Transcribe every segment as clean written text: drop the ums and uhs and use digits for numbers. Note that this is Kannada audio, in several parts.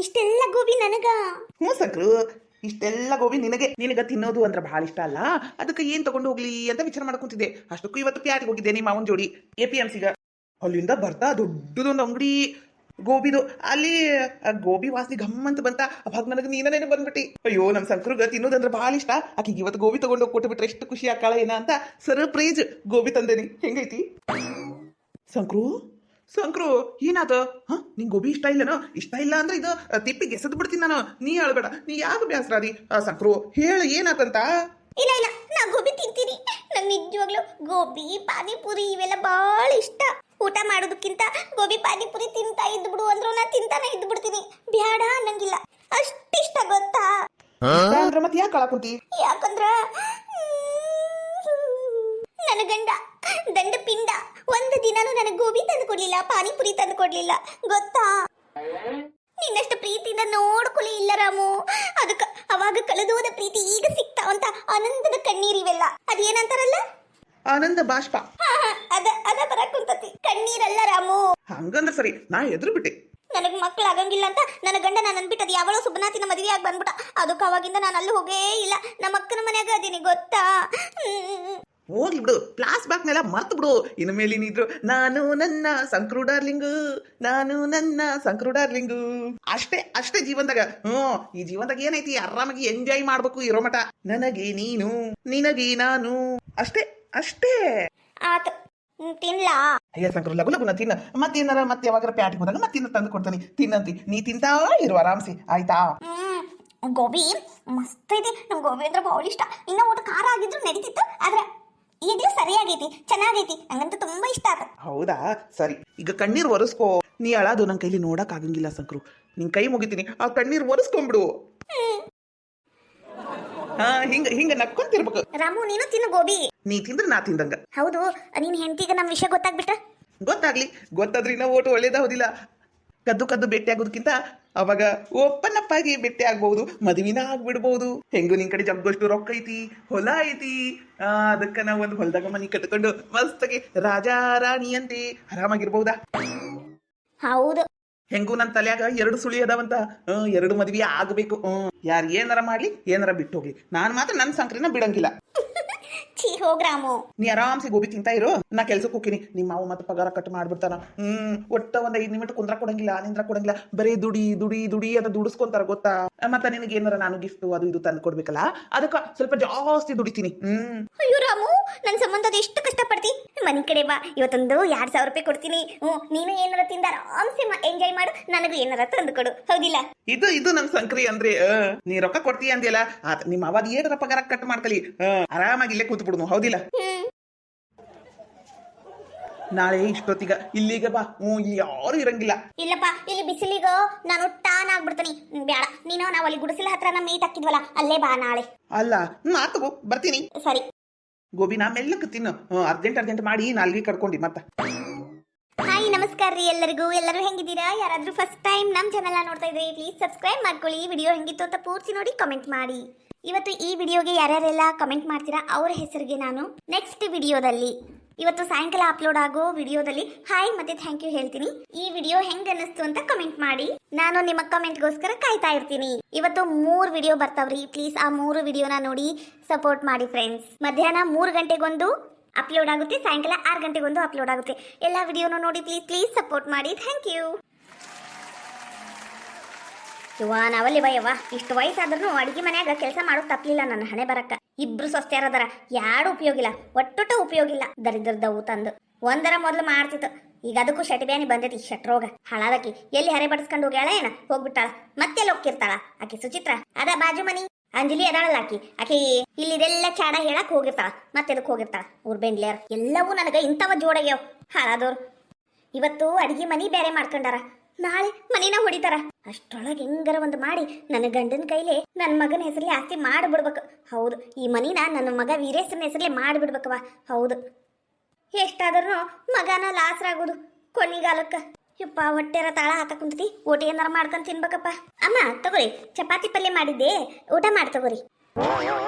ಇಷ್ಟೆಲ್ಲ ಗೋಬಿ ನನಗ? ಹ್ಞೂ ಸಕ್ರು, ಇಷ್ಟೆಲ್ಲ ಗೋಬಿ ನಿನಗ ತಿನ್ನೋದು ಅಂದ್ರೆ ಬಹಳ ಇಷ್ಟ ಅಲ್ಲ. ಅದಕ್ಕೆ ಏನ್ ತಗೊಂಡು ಹೋಗ್ಲಿ ಅಂತ ವಿಚಾರ ಮಾಡ್ಕೊಂತಿದ್ದೆ. ಅಷ್ಟಕ್ಕೂ ಇವತ್ತು ಪ್ಯಾಟಿಗೆ ಹೋಗಿದ್ದೆ ನಿಮ್ಮ ಮಾವನ್ ಜೋಡಿ APMCಗ. ಅಲ್ಲಿಂದ ಬರ್ತಾ ದೊಡ್ಡದೊಂದು ಅಂಗಡಿ ಗೋಬಿದು. ಅಲ್ಲಿ ಗೋಬಿ ವಾಸನೆ ಘಮ್ ಅಂತ ಬಂತ. ಅವಾಗ ನನಗೆ ನೀನೇ ಬಂದ್ಬಿಟ್ಟಿ. ಅಯ್ಯೋ ನಮ್ ಸಂಕ್ರುಗ ತಿನ್ನೋದಂದ್ರೆ ಬಹಳ ಇಷ್ಟ. ಆಕಿಗೆ ಇವತ್ತು ಗೋಬಿ ತಗೊಂಡು ಹೋಗಿ ಕೊಟ್ಟು ಬಿಟ್ರೆ ಎಷ್ಟು ಖುಷಿ ಆಕಾಳ ಏನ ಅಂತ ಸರ್ಪ್ರೈಸ್ ಗೋಬಿ ತಂದೇನಿ. ಹೆಂಗೈತಿ ಸಂಕ್ರು? ಸಂಕ್ರು ಏನಾದ? ನಿಂಗೆ ಗೋಬಿ ಇಷ್ಟ ಇಲ್ಲನೋ? ಇಷ್ಟ ಇಲ್ಲ ಅಂದ್ರೆ ಇದು ತಿಪ್ಪಿಗೆ ಎಸದ್ ಬಿಡ್ತೀನಿ ನಾನು. ನೀ ಹೇಳ್ಬೇಡ, ನೀ ಯಾಕೆ ಬ್ಯಾಸ್ರಾದಿ? ಸಂಕ್ರು ಹೇಳು ಏನಾತಂತ? ಇಲ್ಲ ಇಲ್ಲ, ನಾ ಗೋಬಿ ತಿಂತೀನಿ. ನಂಗೆ ನಿಜವಾಗ್ಲೂ ಗೋಬಿ ಪಾನಿಪುರಿ ಇವೆಲ್ಲ ಬಹಳ ಇಷ್ಟ. ಊಟ ಮಾಡೋದಕ್ಕಿಂತ ಗೋಬಿ ಪಾನಿಪುರಿ ತಿಂತಾ ಇದ್ಬಿಡು ಅಂದ್ರು ನಾ ತಿಂತಾನೆ ಇದ್ದು ಬಿಡ್ತೀನಿ. ಬ್ಯಾಡ ಅನ್ನಂಗಿಲ್ಲ, ಅಷ್ಟಿಷ್ಟ ಗೊತ್ತಾ? ಅಂದ್ರೆ ಮತ್ತೆ ಯಾಕೆ ಕಳಕುಂತಿ? ಯಾಕಂದ್ರ ನನ್ನ ಗಂಡ ದಂಡ ಪಿಂಡ ಒಂದು ದಿನಾನು ನನಗೆ ಗೋಬಿ ತಂದು ಕೊಡ್ಲಿಲ್ಲ, ಪಾನಿಪುರಿ ತಂದು ಕೊಡ್ಲಿಲ್ಲ ಗೊತ್ತಾ? ನಿನ್ನಷ್ಟು ಪ್ರೀತಿಯಿಂದ ನೋಡ್ಕೊಳ್ಳಿ ಇಲ್ಲ ರಾಮು. ಅದಕ್ಕ ಅವಾಗ ಕಳೆದೋದ ಪ್ರೀತಿ ಈಗ ಸಿಕ್ತಾವಂತ ಆನಂದದ ಕಣ್ಣೀರಿವೆಲ್ಲ. ಅದೇನಂತಾರಲ್ಲ, ಆನಂದ ಬಾಷ್ಪ. ಅದ ಅದ ಬರಕ್ ಕುಂತತಿ, ಕಣ್ಣೀರಲ್ಲ ರಾಮು. ಹಂಗಂದ್ರೆ ಸರಿ, ನಾ ಎದುರು ಬಿಟ್ಟೆ. ನನಗ್ ಮಕ್ಳು ಆಗಂಗಿಲ್ಲ ಅಂತ ನನ್ನ ಗಂಡ ನಾನು ಅನ್ಬಿಟ್ಟದ್ ಯಾವಳೋ ಸುಬ್ನಾಥಿನ ಮದುವೆ ಆಗಿ ಬಂದ್ಬಿಟ್ಟ. ಅದಕ್ಕೆ ಅವಾಗಿಂದ ನಾನು ಅಲ್ಲಿ ಹೋಗೇ ಇಲ್ಲ. ನಮ್ಮ ಅಕ್ಕನ ಮನ್ಯಾಗ ಅದೀನಿ ಗೊತ್ತಾ? ಹೋಗ್ಲಿ ಬಿಡು, ಪ್ಲಾಸ್ ಬಾಕ್ನೆಲ್ಲ ಮರ್ತು ಬಿಡು. ಇನ್ನು ಮೇಲಿನಿದ್ರು ನಾನು ನನ್ನ ಸಂಕ್ರು ಡಾರ್ಲಿಂಗು, ನಾನು ನನ್ನ ಸಂಕ್ರು ಡಾರ್ಲಿಂಗು. ಅಷ್ಟೇ ಅಷ್ಟೇ ಜೀವನದಾಗ. ಈ ಜೀವನದಾಗ ಏನೈತಿ, ಆರಾಮಾಗಿ ಎಂಜಾಯ್ ಮಾಡ್ಬೇಕು ಇರೋ ಮಠ. ನನಗೆ ನೀನು, ನಿನಗೆ ನಾನು, ಅಷ್ಟೇ ಅಷ್ಟೇ. ಆತ ತಿನ್ಲಾ? ಅಯ್ಯ ಸಂಕ್ರು, ಲಗು ಲಗುನ ತಿನ್ನ. ಮತ್ತೇನಾರ ಮತ್ತೆ ಯಾವಾಗಾರ ಪ್ಯಾಟಿಗೆ ಹೋದಾಗ ಮತ್ತಿನ್ನ ತಂದು ಕೊಡ್ತಾನೆ, ತಿನ್ನಂತಿ. ನೀ ತಿಂತಾ ಇರು ಆರಾಮ್ಸಿ, ಆಯ್ತಾ? ಗೋಬಿ ಮಸ್ತ್ ಐತಿ. ನಮ್ ಗೋಬಿ ಅಂದ್ರೆ ಬಹಳ ಇಷ್ಟ. ಇನ್ನ ಊಟ ಖಾರ ಆಗಿದ್ರು ನಡೀತಿತ್ತು, ಆದ್ರೆ ಇದು ಸರಿಯಾಗೈತಿ, ಚೆನ್ನಾಗೈತಿ. ನಂಗಂತೂ ತುಂಬಾ ಇಷ್ಟ ಆಗ. ಹೌದಾ, ಸರಿ. ಈಗ ಕಣ್ಣೀರ್ ಒರೆಸ್ಕೋ. ನೀ ಅಳದು ನನ್ ಕೈಲಿ ನೋಡಕ್ ಆಗಂಗಿಲ್ಲ ಸಂಕ್ರು. ನಿನ್ ಕೈ ಮುಗಿತೀನಿ, ಆ ಕಣ್ಣೀರ್ ಒರೆಸ್ಕೊಂಡ್ಬಿಡು. ಹಿಂಗ ಹಿಂಗ ನಕ್ಕೊಂತಿರ್ಬೇಕು. ರಾಮು ನೀನು ತಿನ್ನು ಗೋಬಿ. ನೀ ತಿಂದ್ರೆ ನಾ ತಿಂದಂಗ. ಹೌದು, ನೀನ್ ಹೆಂಡತಿಗೆ ನಮ್ ವಿಷಯ ಗೊತ್ತಾಗ್ಬಿಟ್ಟ? ಗೊತ್ತಾಗ್ಲಿ, ಗೊತ್ತಾದ್ರಿ ನಾವು ಓಟು ಒಳ್ಳೇದಾಗೋದಿಲ್ಲ. ಕದ್ದು ಕದ್ದು ಭೇಟಿ ಆಗೋದಕ್ಕಿಂತ ಅವಾಗ ಒಪ್ಪನಪ್ಪಾಗಿ ಭೇಟಿ ಆಗ್ಬಹುದು, ಮದುವಿನ ಆಗ್ಬಿಡ್ಬಹುದು. ಹೆಂಗು ನಿನ್ ಕಡೆ ಜಗ್ಗೋಷ್ಟು ರೊಕ್ಕ ಐತಿ, ಹೊಲ ಐತಿ. ಅದಕ್ಕ ನಾವ್ ಒಂದು ಹೊಲದಾಗ ಮನಿ ಕಟ್ಕೊಂಡು ಮಸ್ತಾಗಿ ರಾಜಾ ರಾಣಿಯಂತೆ ಆರಾಮಾಗಿರ್ಬಹುದಾ? ಹೌದು. ಹೆಂಗೂ ನನ್ ತಲ್ಯಾಗ 2 ಸುಳಿ ಅದಾವಂತ. 2 ಮದ್ವಿ ಆಗ್ಬೇಕು. ಯಾರು ಏನಾರ ಮಾಡ್ಲಿ, ಏನಾರ ಬಿಟ್ಟು ಹೋಗ್ಲಿ, ನಾನ್ ಮಾತ್ರ ನನ್ ಸಂಕ್ರಿನ ಬಿಡಂಗಿಲ್ಲ. ಛೀ ಹೋಗ್ ರಾಮು. ನೀ ಆರಾಮ್ಸಿ ಗೋಬಿ ತಿಂತಾ ಇರು, ನಾ ಕೆಲ್ಸಕ್ಕೆ ಹೋಗ್ತೀನಿ. ನಿಮ್ಮ ಮಾವು ಮತ್ತೆ ಪಗಾರ ಕಟ್ ಮಾಡ್ಬಿಡ್ತಾನ. ಒಟ್ಟ ಒಂದ್ 5 ನಿಮಿಷ ಕುಂದ್ರ ಕೊಡಂಗಿಲ್ಲ, ನಿಂದ್ರ ಕೊಡಂಗಿಲ್ಲ. ಬರೀ ದುಡಿ ದುಡಿ ದುಡಿ ಅಂತ ದುಡಿಸ್ಕೊಂತಾರ ಗೊತ್ತಾ? ಮತ್ತೆ ನಿನಗೆ ಏನಾರ ನಾನು ಗಿಫ್ಟ್ ಅದು ಇದು ತಂದು ಕೊಡ್ಬೇಕಲ್ಲ, ಅದಕ್ಕ ಸ್ವಲ್ಪ ಜಾಸ್ತಿ ದುಡಿತೀನಿ. ಅಯ್ಯೋ ರಾಮು, ನನ್ ಸಂಬಂಧದ ಎಷ್ಟು ಕಷ್ಟಪಡ್ತಿ. ಮನಿ ಕಡೆ ಬಾ, ಇವತ್ತೊಂದು 2,000 ರೂಪಾಯಿ ಕೊಡ್ತೀನಿ. ನೀನು ಏನಾರ ತಿಂದ ಆರಾಮ್ಸೆ ಎಂಜಾಯ್ ಮಾಡು, ನನಗೂ ಏನಾರ ತಂದು ಕೊಡು, ಹೌದಿಲ್ಲ? ಇದು ನಮ್ ಸಂಕ್ರಿ ಅಂದ್ರೆ. ನೀ ರೊಕ್ಕ ಕೊಡ್ತೀಯ ಅಂದಿಯಲ್ಲ, ನಿಮ್ಮ ಅವಾದ ಏನಾರ ಪಗಾರ ಕಟ್ ಮಾಡ್ಕಲಿ, ಆರಾಮಾಗಿ ಇಲ್ಲೇ ಕೂತ್ ಬಿಡುನು, ಹೌದಿಲ್ಲ? ನಾಳೆ ಇಷ್ಟೊತ್ತಿಗ ಇಲ್ಲಿಗೆ ಬಾ. ಇಲ್ಲಿ ಯಾರು ಇರಂಗಿಲ್ಲ. ಇಲ್ಲಪ್ಪ, ಇಲ್ಲಿ ಬಿಸಿಲಿಗ ನಾನು ಟಾನ್ ಆಗ್ಬಿಡ್ತೀನಿ. ಬೇಡ, ನೀನು ನಾವು ಅಲ್ಲಿ ಗುಡಿಸಲ ಹತ್ರ ನಮ್ಮ ಮೀಟ್ ಹಾಕಿದ್ವಲ್ಲ, ಅಲ್ಲೇ ಬಾ ನಾಳೆ. ಅಲ್ಲ, ಆತಗೋ, ಬರ್ತೀನಿ. ಸರಿ. ಗೋಬಿ ನಾ ಮೆಲ್ಲಕ್ಕೆ ತಿನ್ನು. ಅರ್ಜೆಂಟ್ ಮಾಡಿ ನಾಲ್ಗೆ ಕರ್ಕೊಂಡಿ ಮತ್ತ. ಹಾಯ್, ನಮಸ್ಕಾರ ರೀ ಎಲ್ಲರಿಗೂ. ಎಲ್ಲರೂ ಹೆಂಗಿದ್ದೀರಾ? ಯಾರಾದ್ರೂ ಫಸ್ಟ್ ಟೈಮ್ ನಮ್ಮ ಚಾನೆಲ್ ನೋಡ್ತಾ ಇದ್ರೆ ಪ್ಲೀಸ್ ಸಬ್ಸ್ಕ್ರೈಬ್ ಮಾಡ್ಕೊಳ್ಳಿ. ವಿಡಿಯೋ ಹೆಂಗಿತ್ತು ಅಂತ ಪೂರ್ತಿ ನೋಡಿ ಕಮೆಂಟ್ ಮಾಡಿ. ಇವತ್ತು ಈ ವಿಡಿಯೋಗೆ ಯಾರ್ಯಾರೆಲ್ಲ ಕಮೆಂಟ್ ಮಾಡ್ತೀರಾ ಅವ್ರ ಹೆಸರಿಗೆ ನಾನು ನೆಕ್ಸ್ಟ್ ವಿಡಿಯೋದಲ್ಲಿ, ಇವತ್ತು ಸಾಯಂಕಾಲ ಅಪ್ಲೋಡ್ ಆಗೋ ವಿಡಿಯೋದಲ್ಲಿ ಹಾಯ್ ಮತ್ತೆ ಥ್ಯಾಂಕ್ ಯು ಹೇಳ್ತೀನಿ. ಈ ವಿಡಿಯೋ ಹೆಂಗ್ ಅನ್ನಿಸ್ತು ಅಂತ ಕಮೆಂಟ್ ಮಾಡಿ. ನಾನು ನಿಮ್ಮ ಕಮೆಂಟ್ಗೋಸ್ಕರ ಕಾಯ್ತಾ ಇರ್ತೀನಿ. ಇವತ್ತು 3 ವಿಡಿಯೋ ಬರ್ತಾವ್ರಿ. ಪ್ಲೀಸ್ ಆ 3 ವಿಡಿಯೋನ ನೋಡಿ ಸಪೋರ್ಟ್ ಮಾಡಿ ಫ್ರೆಂಡ್ಸ್. ಮಧ್ಯಾಹ್ನ 3 ಗಂಟೆಗೊಂದು ಅಪ್ಲೋಡ್ ಆಗುತ್ತೆ, ಸಾಯಂಕಾಲ 6 ಗಂಟೆಗೊಂದು ಅಪ್ಲೋಡ್ ಆಗುತ್ತೆ. ಎಲ್ಲ ವಿಡಿಯೋನ ನೋಡಿ ಪ್ಲೀಸ್ ಸಪೋರ್ಟ್ ಮಾಡಿ. Thank you. ಯವ್ವ ನಾವಲ್ಲಿ ಬಯ್ಯವ್ವ, ಇಷ್ಟು ವಯಸ್ಸಾದ್ರೂ ಅಡಿಗೆ ಮನ್ಯಾಗ ಕೆಲಸ ಮಾಡೋದು ತಪ್ಪಲಿಲ್ಲ ನನ್ನ ಹಣೆ ಬರಕ್ಕ. 2 ಸೊಸ್ತ್ಯಾರದಾರ, ಯಾರು ಉಪಯೋಗ ಇಲ್ಲ, ಒಟ್ಟೊಟ್ಟ ಉಪಯೋಗ ಇಲ್ಲ. ದರಿದ್ರದವು ತಂದು ಒಂದರ ಮೊದಲು ಮಾಡ್ತಿತ್ತು, ಈಗ ಅದಕ್ಕೂ ಶಟಿಬ್ಯಾನಿ ಬಂದೈತಿ. ಶಟ್ರೋಗ ಹಾಳಾದಕಿ ಎಲ್ಲಿ ಹರೆ ಬಡಿಸ್ಕೊಂಡು ಹೋಗ್ಯಾಳ ಏನ, ಹೋಗ್ಬಿಟ್ಟಾಳ. ಮತ್ತೆಲ್ಲ ಹೋಗಿರ್ತಾಳ ಆಕಿ ಸುಚಿತ್ರ. ಅದ ಬಾಜು ಮನಿ ಅಂಜಲಿ ಅದಾಳಲ್ಲ ಆಕಿ ಇಲ್ಲಿದೆಲ್ಲ ಚಾಡ ಹೇಳಕ್ ಹೋಗಿರ್ತಾಳ. ಮತ್ತೆದಕ್ ಹೋಗಿರ್ತಾಳ ಊರ್ ಬೆಂಡ್ಲಿಯರ್. ಎಲ್ಲವೂ ನನಗ ಇಂಥವ ಜೋಡಾಗ್ಯಾವ ಹಾಳಾದವ್ರು. ಇವತ್ತು ಅಡಿಗೆ ಮನಿ ಬೇರೆ ಮಾಡ್ಕೊಂಡಾರ, ನಾಳೆ ಮನಿನ ಹೊಡಿತಾರ. ಅಷ್ಟೊಳಗೆ ಹೆಂಗಾರ ಒಂದು ಮಾಡಿ ನನ್ನ ಗಂಡನ ಕೈಲೇ ನನ್ನ ಮಗನ ಹೆಸರಲ್ಲಿ ಆಸ್ತಿ ಮಾಡಿಬಿಡ್ಬೇಕು. ಹೌದು, ಈ ಮನಿನ ನನ್ನ ಮಗ ವೀರೇಶನ ಹೆಸರಲ್ಲೇ ಮಾಡಿಬಿಡ್ಬೇಕವ. ಹೌದು, ಎಷ್ಟಾದ್ರೂ ಮಗನ ಲಾಸ್ರಾಗೋದು ಕೊನಿಗಾಲಕ್ಕ. ಯಪ್ಪ ಹೊಟ್ಟೆರ ತಾಳ ಹಾಕ ಕುಂತತಿ. ಊಟ ಏನಾರ ಮಾಡ್ಕೊಂಡು ತಿನ್ಬೇಕಪ್ಪ. ಅಮ್ಮ ತಗೋರಿ, ಚಪಾತಿ ಪಲ್ಯ ಮಾಡಿದ್ದೆ, ಊಟ ಮಾಡಿ ತಗೋರಿ.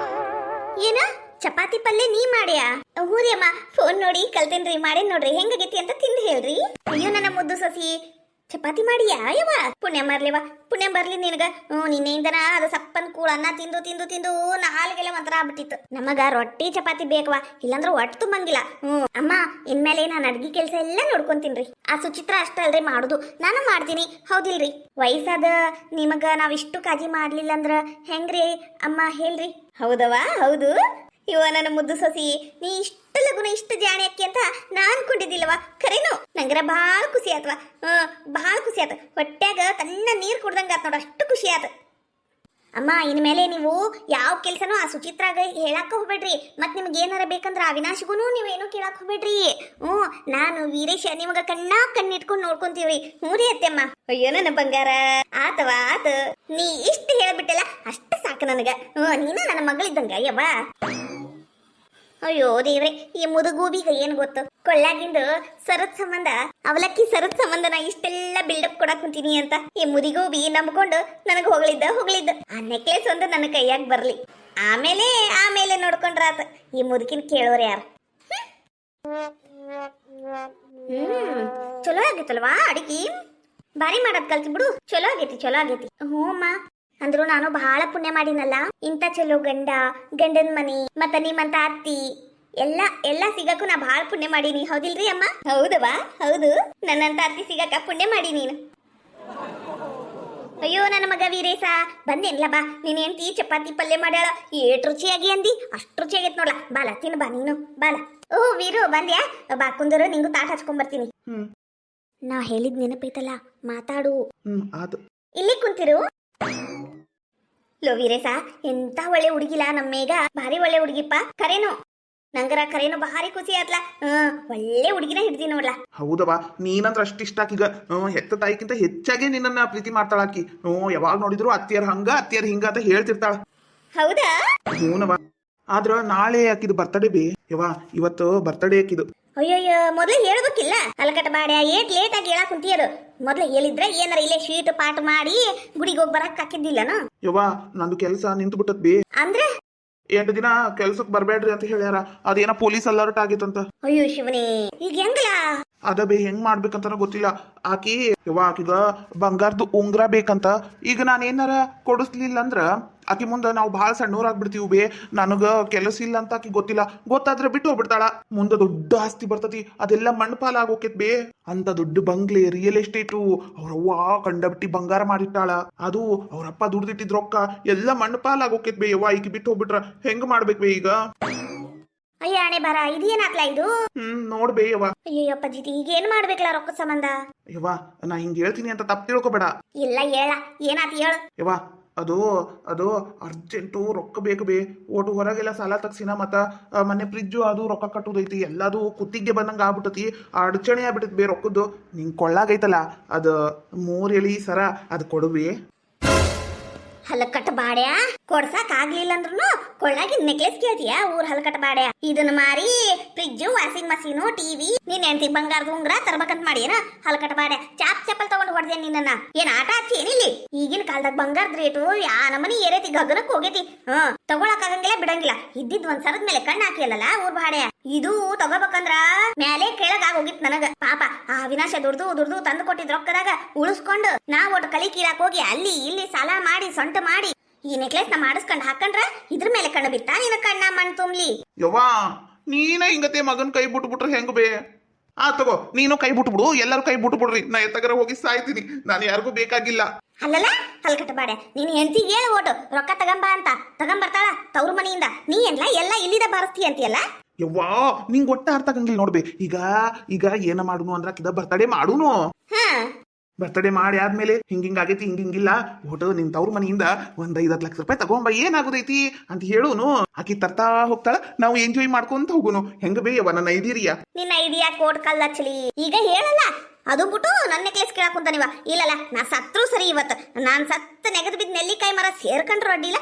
ಏನ ಚಪಾತಿ ಪಲ್ಯ ನೀ ಮಾಡ್ಯಾ? ಹೂ ರೀ ಅಮ್ಮ, ಫೋನ್ ನೋಡಿ ಕಲ್ತೇನ್ರಿ, ಮಾಡೇನ್ ನೋಡ್ರಿ, ಹೆಂಗಾಗೈತಿ ಅಂತ ತಿಂದು ಹೇಳ್ರಿ. ಅಯ್ಯೋ ನನ್ನ ಮುದ್ದು ಸಸಿ, ಚಪಾತಿ ಮಾಡಿಯಾ ಯವ್ವ? ಪುಣ್ಯ ಮರ್ಲಿವ, ಪುಣ್ಯ ಬರ್ಲಿ ನಿನಗ. ನಿನ್ನೆಯಿಂದನ ಅದು ಸಪ್ಪನ್ ಕೂಳ ಅನ್ನ ತಿಂದು ತಿಂದು ತಿಂದು ನಾಲ್ಗೆಲ್ಲ ಒಂಥರ ಆಗ್ಬಿಟ್ಟಿತ್ತು. ನಮಗ ರೊಟ್ಟಿ ಚಪಾತಿ ಬೇಕವಾ, ಇಲ್ಲಾಂದ್ರೆ ಒಟ್ಟು ತುಂಬಂಗಿಲ್ಲ. ಅಮ್ಮ, ಇನ್ಮೇಲೆ ನಾನು ಅಡ್ಗಿ ಕೆಲಸ ಎಲ್ಲ ನೋಡ್ಕೊಂತೀನ್ರಿ. ಆ ಸುಚಿತ್ರ ಅಷ್ಟ ಅಲ್ರಿ ಮಾಡುದು, ನಾನು ಮಾಡ್ತೀನಿ, ಹೌದಿಲ್ರಿ? ವಯಸ್ಸಾದ ನಿಮಗ ನಾವಿಷ್ಟು ಕಾಜಿ ಮಾಡ್ಲಿಲ್ಲ ಅಂದ್ರ ಹೆಂಗ್ರಿ ಅಮ್ಮ ಹೇಳ್ರಿ? ಹೌದವಾ? ಹೌದು ಇವ ನನ್ನ ಮುದ್ದು ಸೊಸಿ, ನೀ ಇಷ್ಟು ಲಗುನ ಇಷ್ಟು ಜಾಣಿ ಅಕ್ಕಿ ಅಂತ ನಾನ್ ಅನ್ಕೊಂಡಿದ್ದಿಲ್ಲವ. ಖರೇನು ನಂಗರ ಭಾಳ ಖುಷಿ ಆತ್ವ. ಭಾಳ ಖುಷಿ ಆತ. ಹೊಟ್ಯಾಗ ತನ್ನ ನೀರ್ ಕುಡ್ದಂಗ ಆತ್ ನೋಡ, ಅಷ್ಟು ಖುಷಿ ಆತ. ಅಮ್ಮ, ಇನ್ಮೇಲೆ ನೀವು ಯಾವ ಕೆಲ್ಸನೂ ಆ ಸುಚಿತ್ರಾಗ ಹೇಳಾಕ ಹೋಗ್ಬೇಡ್ರಿ. ಮತ್ ನಿಮ್ಗೆ ಏನಾರ ಬೇಕಂದ್ರ ಅವಿನಾಶಿಗೂ ನೀವೇನು ಕೇಳಾಕ್ ಹೋಗ್ಬೇಡ್ರಿ. ನಾನು ವೀರೇಶ ನಿಮಗ ಕಣ್ಣಿಟ್ಕೊಂಡು ನೋಡ್ಕೊಂತೀವ್ರಿ. ಹ್ಞೂ ರೀ ಅತ್ತೆಮ್ಮ. ಅಯ್ಯೋ ನನ್ನ ಬಂಗಾರ, ಆತವ ಆತ. ನೀ ಇಷ್ಟು ಹೇಳ್ಬಿಟ್ಟಲ್ಲ ಅಷ್ಟ ಸಾಕು ನನಗ. ನೀನ ನನ್ನ ಮಗಳಿದ್ದಂಗ ಯವ್ವ. ಅಯ್ಯೋ ದೇವ್ರೆ, ಈ ಮುದುಗೂಬಿಗ ಏನ್ ಗೊತ್ತು? ಕೊಳ್ಳಾಗಿಂದು ಸರತ್ ಸಂಬಂಧ, ಅವಲಕ್ಕಿ ಸರತ್ ಸಂಬಂಧ ನಾ ಇಷ್ಟೆಲ್ಲ ಬಿಲ್ಡಪ್ ಕೊಡಕ್ ಕುಂತೀನಿ ಅಂತ ಈ ಮುದಿಗೂಬಿ ನಂಬ್ಕೊಂಡು ನನಗ್ ಹೊಗಳಿದ್ದ. ಆ ನೆಕ್ಲೆಸ್ ಒಂದು ನನ್ನ ಕೈಯಾಗ ಬರ್ಲಿ, ಆಮೇಲೆ ನೋಡ್ಕೊಂಡ್ರಾತ. ಈ ಮುದುಕಿನ ಕೇಳೋರು ಯಾರು? ಚಲೋ ಆಗೈತಲ್ವಾ ಅಡಿಗೆ? ಬಾರಿ ಮಾಡದ್ ಕಲ್ತಿ ಬಿಡು. ಚಲೋ ಆಗೈತಿ. ಹ್ಞೂ ಅಮ್ಮ, ಅಂದ್ರು ನಾನು ಬಹಳ ಪುಣ್ಯ ಮಾಡಿನಲ್ಲ. ಇಂಥ ಚಲೋ ಗಂಡನ ಮನಿ ಮತ್ತ ನಿಮ್ಮಂತ ಅತ್ತಿ ಎಲ್ಲ ಸಿಗಕ್ಕೂ ನಾ ಬಹಳ ಪುಣ್ಯ ಮಾಡೀನಿ, ಹೌದಿಲ್ರಿ ಅಮ್ಮ? ಹೌದವಾ? ಹೌದು, ನನ್ನಂತ ಅತ್ತಿ ಸಿಗಕ್ಕ ಪುಣ್ಯ ಮಾಡಿ ನೀನು. ಅಯ್ಯೋ ನನ್ನ ಮಗ ವೀರೇಶ, ಬಂದೇನ್ಲ ಬಾ. ನೀನ್ ಹೆಂಡ್ತಿ ಚಪಾತಿ ಪಲ್ಯ ಮಾಡ್ಯಾಳ, ಏಟ್ ರುಚಿಯಾಗಿ ಅಂದಿ, ಅಷ್ಟು ರುಚಿಯಾಗೈತ್ ನೋಡ್ಲ. ಬಾಲ ತಿನ್ನು ಬಾ ನೀನು, ಬಾಲ. ಓ ವೀರು, ಬಂದ್ಯಾ? ಬಾ ಕುಂದರು, ನಿಂಗೂ ತಾಟ ಹಚ್ಕೊಂಡ್ ಬರ್ತೀನಿ. ನಾ ಹೇಳಿದ್ ನೆನಪೈತಲ್ಲ, ಮಾತಾಡು. ಇಲ್ಲಿ ಕುಂತಿರು. ಲೋ ವೀರೇಶ, ಎಂತ ಒಳ್ಳೆ ಹುಡುಗಿಲ್ಲ ನಮ್ಮೇಗ, ಭಾರಿ ಒಳ್ಳೆ ಹುಡುಗಿಪ್ಪ. ಖರೇನು ನಂಗರ ಭಾರಿ ಖುಷಿ ಆತ್ಲ. ಒಳ್ಳೆ ಹುಡುಗಿನ ಹಿಡ್ದಿ ನೋಡ್ಲಾ. ಹೌದವಾ? ನೀನಂದ್ರ ಅಷ್ಟು ಇಷ್ಟ ಆಕೀಗ. ಹೆತ್ತ ತಾಯಿಗಿಂತ ಹೆಚ್ಚಾಗಿ ನಿನ್ನನ್ನ ಪ್ರೀತಿ ಮಾಡ್ತಾಳಾಕಿ. ಯಾವಾಗ ನೋಡಿದ್ರು ಅತ್ತಿಯರ್ ಹಂಗ ಅತ್ತಿಯರ್ ಹಿಂಗ ಅಂತ ಹೇಳ್ತಿರ್ತಾಳ. ಹೌದಾ? ಹೂನವಾ. ಆದ್ರ ನಾಳೆ ಆಕಿದು ಬರ್ತಡೇ ಬೇ ಯವಾ. ಇವತ್ತು ಬರ್ತಡೇ ಆಕಿದು. ಅಯ್ಯಯ್ಯ, ಮೊದ್ಲು ಹೇಳ್ಬೇಕಿಲ್ಲ? ಅಲಕಟ ಬಾಡ್ಯಾ, ಏಟ್ ಲೇಟ್ ಆಗಿ ಹೇಳಕ್ ಕುಂತಿಯರು. ಮೊದ್ಲು ಹೇಳಿದ್ರೆ ಏನಾರ ಇಲ್ಲೇ ಸ್ವೀಟ್ ಪಾಠ ಮಾಡಿ ಗುಡಿಗೆ ಹೋಗಿ ಬರಕ್ ಹಾಕಿದ್ದಿಲ್ಲನ? ಯವಾ, ನಂದು ಕೆಲಸ ನಿಂತು ಬಿಟ್ಟತ್ ಬೇ. ಅಂದ್ರೆ 8 ದಿನ ಕೆಲ್ಸಕ್ ಬರ್ಬೇಡ್ರಿ ಅಂತ ಹೇಳ್ಯಾರ. ಅದೇನ ಪೊಲೀಸ್ ಅಲರ್ಟ್ ಆಗಿತ್ತಂತ. ಅಯ್ಯೋ ಶಿವನೇ, ಈಗ ಹೆಂಗಲ್ಲ? ಅದ ಬೇ ಹೆಂಗ್ ಮಾಡ್ಬೇಕಂತ ಗೊತ್ತಿಲ್ಲ. ಆಕಿಗ ಬಂಗಾರದು ಉಂಗ್ರ ಬೇಕಂತ. ಈಗ ನಾನು ಏನಾರ ಕೊಡಿಸ್ಲಿಲ್ಲ ಅಂದ್ರ ಆಕಿ ಮುಂದೆ ನಾವು ಭಾಳ ಸಣ್ಣೂರಾಗ್ಬಿಡ್ತೀವಿ ಬೇ. ನನಗ ಕೆಲಸ ಇಲ್ಲ ಅಂತ ಆಕಿ ಗೊತ್ತಿಲ್ಲ. ಗೊತ್ತಾದ್ರೆ ಬಿಟ್ಟು ಹೋಗ್ಬಿಡ್ತಾಳ. ಮುಂದೆ ದೊಡ್ಡ ಆಸ್ತಿ ಬರ್ತತಿ, ಅದೆಲ್ಲ ಮಣ್ಣು ಪಾಲ ಆಗೋಕೇತ್ ಬೇ. ಅಂತ ದೊಡ್ಡ ಬಂಗ್ಲೆ, ರಿಯಲ್ ಎಸ್ಟೇಟು, ಅವ್ರವ್ವ ಕಂಡಬಿಟ್ಟಿ ಬಂಗಾರ ಮಾಡಿಟ್ಟಾಳ. ಅದು ಅವ್ರಪ್ಪ ದುಡ್ದಿಟ್ಟಿದ್ ರೊಕ್ಕ ಎಲ್ಲ ಮಣ್ಣು ಪಾಲ ಆಗೋಕೇತ್ ಬೇ. ಯವ್ವ, ಈಕಿ ಬಿಟ್ಟು ಹೋಗ್ಬಿಟ್ರ ಹೆಂಗ್ ಮಾಡ್ಬೇಕ್ ಬೇ ಈಗ? ಅಯ್ಯ ಹಣೆ ಬರ, ಇದೇನಾತ್ಲ ಇದು? ನೋಡ್ಬೇ ಯವ್ವ. ಅಯ್ಯಪ್ಪ ಜಿತಿ, ಈಗ ಏನ್ ಮಾಡ್ಬೇಕಲ್ಲ ರೊಕ್ಕ ಸಂಬಂಧ? ಯವ್ವ, ನಾ ಹಿಂಗ್ ಹೇಳ್ತೀನಿ ಅಂತ ತಪ್ಪು ತಿಳ್ಕೊಬೇಡ. ಇಲ್ಲ ಹೇಳ, ಏನಾತ್ ಹೇಳು. ಯವ್ವ, ಅದು ಅರ್ಜೆಂಟು ರೊಕ್ಕ ಬೇಕು ಬೇ. ಒಟ್ಟು ಹೊರಗೆಲ್ಲ ಸಾಲ ತಗ್ಸಿನ ಮತ್ತ ಮೊನ್ನೆ ಫ್ರಿಜ್ಜು ಅದು ರೊಕ್ಕ ಕಟ್ಟೋದೈತಿ. ಎಲ್ಲದು ಕುತ್ತಿಗೆ ಬಂದಂಗ ಆಗ್ಬಿಟ್ಟತಿ. ಅಡಚಣೆ ಆಗ್ಬಿಟ್ಟೈತಿ ಬೇ ರೊಕ್ಕದ್ದು. ನಿಂಗೆ ಕೊಳ್ಳಾಗೈತಲ್ಲ, ಅದು 3 ಎಳಿ ಸರ ಅದು ಕೊಡುವೆ. ಹಲಕಟ್ಟ ಬಾಡ್ಯಾ, ಕೊಡ್ಸಾಕ್ ಆಗ್ಲಿಲ್ಲ ಅಂದ್ರೂ ಕೊಳ್ಳಾಗಿ ನೆಕ್ಲೆಸ್ ಕೇಳ್ತೀಯ? ಊರ್ ಹಲಕಟ್ಟ ಬಾಡ್ಯಾ, ಇದನ್ನ ಮಾರಿ ಫ್ರಿಜ್, ವಾಷಿಂಗ್ ಮಷೀನು, ಟಿವಿ, ನೀನ್ ಹೆಂಡತಿ ಬಂಗಾರದ ಉಂಗ್ರ ತರ್ಬೇಕಂತ ಮಾಡಿ ಏನ? ಹಲಕಟ್ಟ ಬಾಡ್ಯಾ, ಚಾಪ್ ಚಪ್ಪಲ್ ತಗೊಂಡು ಹೊಡೆದೆ ನಿನ್ನ. ಏನ್ ಆಟ ಆಡ್ತಿ ಏನಿಲ್ಲಿ? ಈಗಿನ ಕಾಲದಾಗ ಬಂಗಾರದ ರೇಟು ಯಾ ನಮನಿ ಏರೈತಿ, ಗಗನಕ್ಕೆ ಹೋಗೈತಿ. ತಗೊಳಕ್ ಆಗಂಗಿಲ್ಲ, ಬಿಡಂಗಿಲ್ಲ. ಇದ್ದಿದ್ ಒಂದ್ ಸರದ ಮೇಲೆ ಕಣ್ಣು ಹಾಕಿಯಲ್ಲ ಊರ್ ಬಾಡ್ಯಾ. ಇದು ತಗೋಬೇಕಂದ್ರ ಮೇಲೆ ಕೆಳಗ್ ಆಗೋಗಿತ್ ನನಗ. ಪಾಪ ಆ ವಿನಾಶ ದುಡ್ದು ತಂದು ಕೊಟ್ಟಿದ್ ರೊಕ್ಕದಾಗ ಉಳಿಸ್ಕೊಂಡು ನಾ ಒಟ್ಟು ಕಲಿ ಕೀಳಾಕ್ ಹೋಗಿ ಅಲ್ಲಿ ಇಲ್ಲಿ ಸಾಲ ಮಾಡಿ ಸೊಂಟ ಮಾಡಿ ಈ ನೆಕ್ಲೆಸ್ ನ ಮಾಡಿಸ್ಕೊಂಡ್ ಹಾಕಂಡ್ರ ಇದ್ರ ಮೇಲೆ ಕಣ್ಣು ಬಿತ್ತಾ ನಿನ್ನ ಕಣ್ಣ ಮಣ್ಣು ತುಂಬ್ಲಿ? ಯವ್ವಾ, ನೀನ ಹಿಂಗತೆ ಮಗನ್ ಕೈ ಬಿಟ್ಬಿಟ್ರೆ ಹೆಂಗ್ ಬೇ? ತಗೋ, ನೀನು ಕೈ ಬಿಟ್ಬಿಡು, ಎಲ್ಲರೂ ಕೈ ಬಿಟ್ಬಿಡ್ರಿ. ನಾ ಎತ್ತಗರ ಹೋಗಿ ಸಾಯ್ತೀನಿ. ನಾನು ಯಾರಿಗೂ ಬೇಕಾಗಿಲ್ಲ. ಅಲ್ಲಲ್ಲ ಹಲ್ಕಟ್ಟ ಬಾಡೆ, ನೀನ್ ಹೆಂಡತಿಗೆ ಹೇಳು ಓಟು ರೊಕ್ಕ ತಗಂಬಾ ಅಂತ. ತಗಂಬರ್ತಾಳ ತವ್ರ ಮನೆಯಿಂದ. ನೀ ಎಲ್ಲ ಇಲ್ಲಿದ ಬಾರಿಸ್ತಿ ಅಂತೀಯಲ್ಲ? ಯವ್ವಾ, ನಿಂಗ್ ಒಟ್ಟ ಅರ್ಥ ಆಗಂಗಿಲ್ಲ ನೋಡ್ಬೇ. ಈಗ ಏನ ಮಾಡುನು ಅಂದ್ರ ಆಕಿದ ಬರ್ತಡೇ ಮಾಡುನು. ಬರ್ತಡೇ ಮಾಡಿ ಆದ್ಮೇಲೆ ಹಿಂಗಾಗೈತಿ, ಹಿಂಗಿಲ್ಲ, ಒಟ್ಟು ನಿನ್ ತವ್ರ ಮನೆಯಿಂದ ಒಂದ್ 5-10 ಲಕ್ಷ ರೂಪಾಯಿ ತಗೊಂಬ, ಏನಾಗೋದೈತಿ ಅಂತ ಹೇಳುನು. ಆಕಿ ತರ್ತಾ ಹೋಗ್ತಾಳ, ನಾವು ಎಂಜಾಯ್ ಮಾಡ್ಕೊಂತ ಹೋಗುನು. ಹೆಂಗ ಬೇಯವ ನನ್ನ ಐಡಿಯಾ? ನಿನ್ನ ಐಡಿಯಾ ಕೋಟ್ ಕಲ್ಲಚ್ಚಲಿ. ಈಗ ಹೇಳಲ್ಲ, ಅದು ಬಿಟ್ಟು ನನ್ನ ನೆಕ್ಲೆಸ್ ಕೇಳಾಕುಂತಾನಿವ. ಇಲ್ಲಲ್ಲ, ನಾ ಸತ್ರು ಸರಿ. ಇವತ್ತು ನಾನ್ ಸತ್ತ ನೆಗದ್ ಬಿದ್ದ ನೆಲ್ಲಿಕಾಯಿ ಮರ ಸೇರ್ಕೊಂಡ್ರು ಅಡ್ಡಿಲ್ಲ,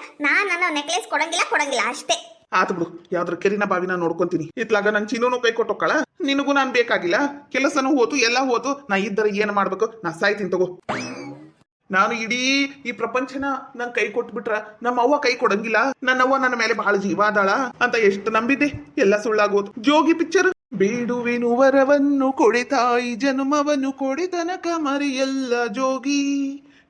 ನನ್ನ ನೆಕ್ಲೆಸ್ ಕೊಡಂಗಿಲ್ಲ ಅಷ್ಟೇ. ಆತ ಬಿಡು, ಯಾವ್ದ್ರ ಕೆರಿನ ಬಾವಿನ ನೋಡ್ಕೊಂತೀನಿ. ಇತ್ಲಾಗ ನನ್ ಚಿನ್ನೂನು ಕೈ ಕೊಟ್ಟೊಕ್ಕಳ. ನಿನಗೂ ನಾನ್ ಬೇಕಾಗಿಲ್ಲ, ಕೆಲಸನೂ ಹೋತು, ಎಲ್ಲ ಹೋತು. ನಾ ಇದ್ದರ ಏನ್ ಮಾಡ್ಬೇಕು? ನಾ ಸಾಯ್ತೀನಿ ತಗೋ. ನಾನು ಇಡೀ ಈ ಪ್ರಪಂಚನ ನನ್ ಕೈ ಕೊಟ್ಬಿಟ್ರ ನಮ್ಮ ಅವ್ವ ಕೈ ಕೊಡಂಗಿಲ್ಲ. ನನ್ನ ಅವ್ವ ನನ್ನ ಮೇಲೆ ಬಹಳ ಜೀವ ಅದಾಳ ಅಂತ ಎಷ್ಟು ನಂಬಿದ್ದೆ, ಎಲ್ಲ ಸುಳ್ಳಾಗೋದು. ಜೋಗಿ ಪಿಕ್ಚರ್ ಬೇಡುವೆನು ವರವನ್ನು ಕೊಡೆ ತಾಯಿ ಜನ್ಮವನ್ನು ಕೊಡೆ ತನಕ ಮರೆಯಲ್ಲ ಜೋಗಿ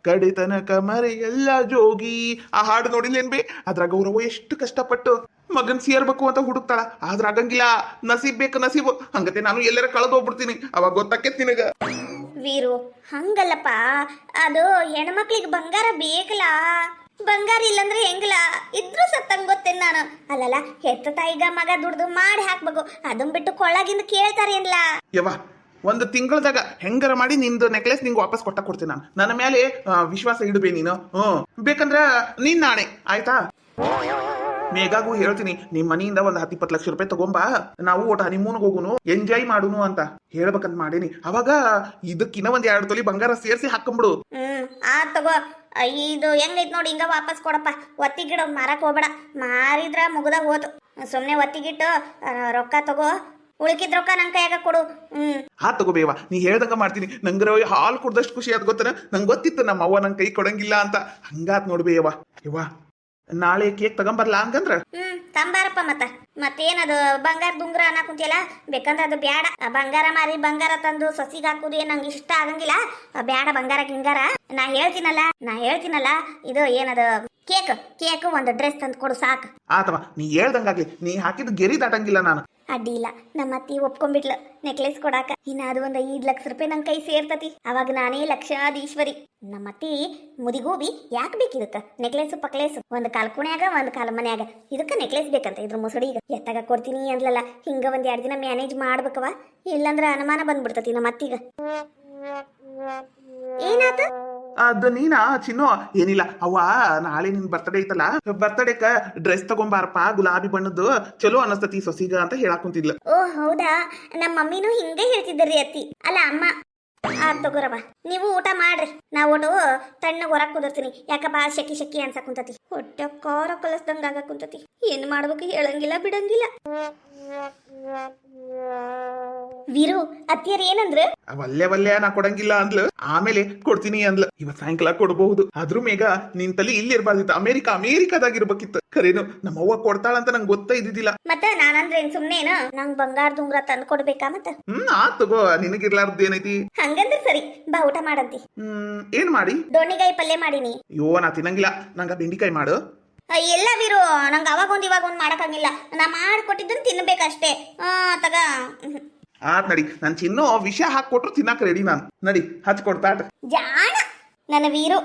ಕಡೆ ತನಕ ಮರೆಯಲ್ಲ ಜೋಗಿ. ಆ ಹಾಡು ನೋಡಿಲ್ಲೇನ್ ಬೇ? ಅದ್ರ ಗೌರವ ಎಷ್ಟು ಕಷ್ಟಪಟ್ಟು ಮಗನ್ ಸೇರ್ಬೇಕು ಅಂತ ಹುಡುಕ್ತಾಳ, ಆದ್ರ ಆಗಂಗಿಲ್ಲ. ನಸೀಬ್ ಬೇಕು ನಸೀಬು. ಹಂಗತೆ ನಾನು ಎಲ್ಲರ ಕಳೆದೋಗ್ಬಿಡ್ತೀನಿ, ಅವಾಗ ಗೊತ್ತಾಕೇತ್ ನಿನಗ. ವೀರು ಹಂಗಲ್ಲಪ್ಪ, ಅದು ಹೆಣ್ಮಕ್ಳಿಗೆ ಬಂಗಾರ ಬೇಕಲ್ಲ. ಬಂಗಾರ ಇಲ್ಲಂದ್ರೆ ಹೆಂಗಲ್ಲ, ಇದ್ರು ಸತ್ತಂಗ್ ಗೊತ್ತೇನ್ ನಾನು. ಅಲ್ಲಲ್ಲ, ಹೆತ್ತ ತಾಯಿಗ ಮಗ ದುಡ್ದು ಮಾಡಿ ಹಾಕ್ಬೇಕು, ಅದನ್ ಬಿಟ್ಟು ಕೊಳ್ಳಾಗಿಂದ ಕೇಳ್ತಾರೆ ಏನ್ಲ. ಯವ್ವ, ಒಂದು ತಿಂಗಳದಾಗ ಹೆಂಗಾರ ಮಾಡಿ ನಿಂದು ನೆಕ್ಲೆಸ್ ನಿಂಗೆ ವಾಪಸ್ ಕೊಡ್ತೀನಿ ನಾನು. ನನ್ನ ಮೇಲೆ ವಿಶ್ವಾಸ ಇಡಬೇ ನೀನು. ಬೇಕಂದ್ರ ನೀನ್ ನಾಣೆ ಆಯ್ತಾ? ಮೇಘಾಗೂ ಹೇಳ್ತೀನಿ, ನಿಮ್ ಮನೆಯಿಂದ ಒಂದ್ 10-20 ಲಕ್ಷ ರೂಪಾಯಿ ತಗೊಂಬಾ, ನಾವು ಒಟ್ಟು ಹನಿಮೂನ್ಗೆ ಹೋಗುನು, ಎಂಜಾಯ್ ಮಾಡುನು ಅಂತ ಹೇಳ್ಬೇಕಂತ ಮಾಡೀನಿ. ಅವಾಗ ಇದಕ್ಕಿನ್ನ ಒಂದ್ 2 ತೊಲಿ ಬಂಗಾರ ಸೇರಿಸಿ ಹಾಕೊಂಬಿಡು. ಆ ತಗೋ, ಇದು ಹೆಂಗೈತ್ ನೋಡಿ, ಹಿಂಗ ವಾಪಸ್ ಕೊಡಪ್ಪ. ಒತ್ತಿಗಿಡ ಮಾರಕ್ ಹೋಗ್ಬೇಡ, ಮಾರಿದ್ರ ಮುಗ್ದ ಹೋತು. ಸುಮ್ನೆ ಒತ್ತಿಗಿಟ್ಟು ರೊಕ್ಕ ತಗೋ, ಉಳ್ಕಿದ್ ರೊಕ್ಕ ನನ್ ಕೈಯಾಗ ಕೊಡು. ಹಾ ತಗೋಬೇವ, ನೀ ಹೇಳ್ದಂಗ ಮಾಡ್ತೀನಿ. ನಂಗರ ಹಾಲು ಕುಡ್ದಷ್ಟು ಖುಷಿ ಆದ್ ಗೊತ್ತನ. ನಂಗೆ ಗೊತ್ತಿತ್ತು ನಮ್ಮ ಅವ್ವ ನನ್ ಕೈ ಕೊಡಂಗಿಲ್ಲ ಅಂತ. ಹಂಗಾತ್ ನೋಡ್ಬೇಯವ್ವ. ಯವ್ವ, ನಾಳೆ ಕೇಕ್ ತಗೊಂಬರ್ಲಾ ಹಂಗಂದ್ರ? ತಂಬಾರಪ್ಪ. ಮತ್ತೇನದು ಬಂಗಾರ ದುಂಗ್ರ ಅನ್ನಕ್ ಕುಂತಿಯಲ್ಲ, ಬೇಕಂದ್ರ ಅದು ಬ್ಯಾಡ. ಬಂಗಾರ ಮಾರಿ ಬಂಗಾರ ತಂದು ಸಸಿಗೆ ಹಾಕುದು ಏನ್ ನಂಗೆ ಇಷ್ಟ ಆಗಂಗಿಲ್ಲ. ಬ್ಯಾಡ ಬಂಗಾರ ಗಿಂಗಾರ. ನಾ ಹೇಳ್ತೀನಲ್ಲ, ಇದು ಏನದು ಕೇಕ್ ಒಂದು ಡ್ರೆಸ್ ತಂದು ಕೊಡು ಸಾಕು. ಆತವ, ನೀ ಹೇಳ್ದಂಗಾಗ್ಲಿ. ನೀ ಹಾಕಿದ್ ಗೆರಿ ದಾಟಂಗಿಲ್ಲ ನಾನು. ಅಡ್ಡಿ ಇಲ್ಲ, ನಮ್ಮ ಅತ್ತಿ ಒಪ್ಕೊಂಡ್ಬಿಟ್ಲು ನೆಕ್ಲೆಸ್ ಕೊಡಾಕ. ಇನ್ನ ಅದು ಒಂದು 5 ಲಕ್ಷ ರೂಪಾಯಿ ನನ್ ಕೈ ಸೇರ್ತತಿ, ಅವಾಗ ನಾನೇ ಲಕ್ಷಾಧೀಶ್ವರಿ. ನಮ್ಮ ಅತ್ತಿ ಮುದಿಗೋಬಿ ಯಾಕೆ ಬೇಕಿದಕ್ಕ ನೆಕ್ಲೆಸ್ ಪಕ್ಲೇಸ್? ಒಂದು ಕಾಲ್ ಕುಣ್ಯಾಗ ಒಂದು ಕಾಲ್ ಮನ್ಯಾಗ, ಇದಕ್ಕ ನೆಕ್ಲೆಸ್ ಬೇಕಂತ ಇದ್ರ ಮುಸುಡಿಗ ಎತ್ತಾಗ ಕೊಡ್ತೀನಿ ಅಂದ್ಲಲ್ಲ. ಹಿಂಗ ಒಂದ್ 2 ದಿನ ಮ್ಯಾನೇಜ್ ಮಾಡ್ಬೇಕವ, ಇಲ್ಲಂದ್ರ ಅನುಮಾನ ಬಂದ್ಬಿಡ್ತತಿ ನಮ್ಮ ಅತ್ತಿಗ. ಏನಾತ? ಅದು ನೀನಾ ಚಿನ್ನು? ಏನಿಲ್ಲ ಅವ್ವ, ನಾಳೆ ನಿನ್ ಬರ್ತಡೇ ಐತಲ್ಲ, ಬರ್ತಡೇಕ ಡ್ರೆಸ್ ತಗೊಂಬಾರಪ್ಪ ಗುಲಾಬಿ ಬಣ್ಣದ್ದು, ಚಲೋ ಅನಸ್ತತಿ ಸೊಸಿಗ ಅಂತ ಹೇಳಾಕುಂತಿದ್ಲ. ಓ ಹೌದಾ, ನಮ್ಮ ಮಮ್ಮಿನೂ ಹಿಂಗೆ ಹೇಳ್ತಿದ್ದರಿ ಅತ್ತಿ. ಅಲ್ಲ ಅಮ್ಮ. ತಗೋರವ, ನೀವು ಊಟ ಮಾಡ್ರಿ, ನಾ ಒಟ್ಟು ತಣ್ಣಗೆ ಹೊರಗೆ ಕುದಿರ್ತೀನಿ. ಯಾಕಪ್ಪ ಶೆಕಿ ಅನ್ಸಕ್ ಕುಂತತಿ, ಹೊಟ್ಟೆ ಖಾರ ಕಲಸ್ದಂಗ ಆಗ ಕುಂತತಿ. ಏನ್ ಮಾಡ್ಬೇಕು ಹೇಳಂಗಿಲ್ಲ ಬಿಡಂಗಿಲ್ಲ. ವೀರು ಅತ್ತಿಯರ್ ಏನಂದ್ರ? ವಲ್ಲೆ ನಾ ಕೊಡಂಗಿಲ್ಲ ಅಂದ್ಲು, ಆಮೇಲೆ ಕೊಡ್ತೀನಿ ಅಂದ್ಲು. ಇವತ್ ಸಾಯಂಕಾಲ ಕೊಡಬಹುದು. ಆದ್ರೂ ಮೇಘ ನಿನ್ ತಲೆ ಇಲ್ಲಿ ಇರ್ಬಾರ್ದಿತ್ತು, ಅಮೇರಿಕಾದಾಗಿರ್ಬೇಕಿತ್ತು. ಖರೇನು ನಮ್ಮವ್ವ ಕೊಡ್ತಾಳಂತ ನಂಗೆ ಗೊತ್ತಾ ಇದ್ದಿದ್ದಿಲ್ಲ. ಮತ್ತೆ ನಾನಂದ್ರೆ ಏನ್ ಸುಮ್ನೇನು? ನಂಗ್ ಬಂಗಾರ ದುಂಗ್ರ ತಂದು ಕೊಡ್ಬೇಕಾ? ಮತ್ತ ಆತ್ ತಗೋ, ನಿನಗಿರ್ಲಾರ್ದು ಏನೈತಿ? ಹಂಗಂದ್ರೆ ಸರಿ, ಬಾ ಊಟ ಮಾಡಂತಿ. ಏನ್ ಮಾಡಿ? ದೊಣ್ಣಿಗಾಯಿ ಪಲ್ಯ ಮಾಡೀನಿ. ಅಯ್ಯೋ, ನಾ ತಿನ್ನಂಗಿಲ್ಲ, ನಂಗ ಬೆಂಡಿಕಾಯಿ ಮಾಡು. ಎಲ್ಲ ವೀರು, ನಂಗೆ ಅವಾಗೊಂದು ಇವಾಗೊಂದು ಮಾಡಕ್ಕಾಗಿಲ್ಲ. ನಾ ಮಾಡಿಕೊಟ್ಟಿದ್ದನ್ನು ತಿನ್ಬೇಕಷ್ಟೇ. ತಗ ಆತ್ ನಡಿ. ನನ್ ಚಿನ್ನು ವಿಷ ಹಾಕೊಟ್ರು ತಿನ್ನಾಕ ರೆಡಿ ನಾನು. ನಡಿ ಹಚ್ಕೊಡ್ತಾಟ. ಜಾಣ ನನ್ನ ವೀರು.